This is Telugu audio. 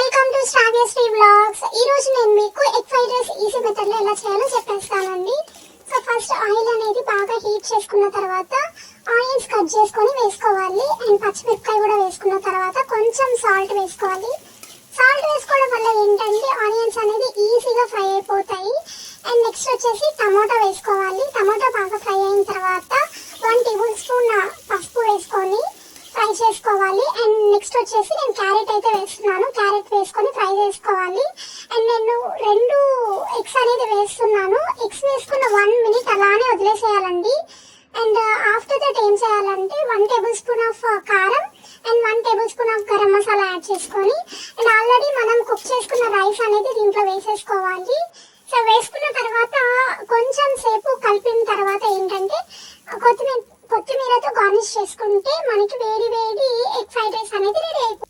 Welcome to Sravyasri vlogs. ఈ రోజు నేను మీకు egg fried rice easy method లో ఎలా చేయాలో చెప్పేస్తానండి. సో ఫస్ట్ ఆయిల్ అనేది బాగా హీట్ చేసుకున్న తర్వాత ఆనియన్స్ కట్ చేసుకొని వేసుకోవాలి. అండ్ పచ్చిమిరపకాయ కూడా వేసుకున్న తర్వాత కొంచెం సాల్ట్ వేసుకోవాలి. సాల్ట్ వేసుకోవడం వల్ల ఏంటంటే ఆనియన్స్ అనేది ఈజీగా ఫ్రై అయిపోతాయి. అండ్ నెక్స్ట్ వచ్చేసి టమాటా వేసుకోవాలి. టమాటా బాగా ఫ్రై అయిన తర్వాత 1 టేబుల్ స్పూన్ పసుపు వేసుకొని ఫ్రై చేసుకోవాలి. అండ్ నెక్స్ట్ వచ్చేసి నేను క్యారెట్ అయితే వేస్తున్నాను. క్యారెట్ వేసుకొని ఫ్రై చేసుకోవాలి. అండ్ నేను 2 ఎగ్స్ అనేది వేస్తున్నాను. ఎగ్స్ వేసుకున్న 1 మినిట్ అలానే వదిలేసేయాలండి. అండ్ ఆఫ్టర్ దట్ ఏం చేయాలంటే 1 టేబుల్ స్పూన్ ఆఫ్ కారం and 1 table spoon of garam masala add చేసుకొని అండ్ ఆల్రెడీ మనం కుక్ చేసుకున్న రైస్ అనేది దీంట్లో వేసేసుకోవాలి. సో వేసుకున్న తర్వాత కొంచెం సేపు కలిపిన తర్వాత ఏంటంటే కొత్తిమీరతో గార్నిష్ చేసుకుంటే మనకి వేడి వేడి ఎగ్ ఫ్రైడ్ రైస్ అనేది రెడీ అయిపోతుంది.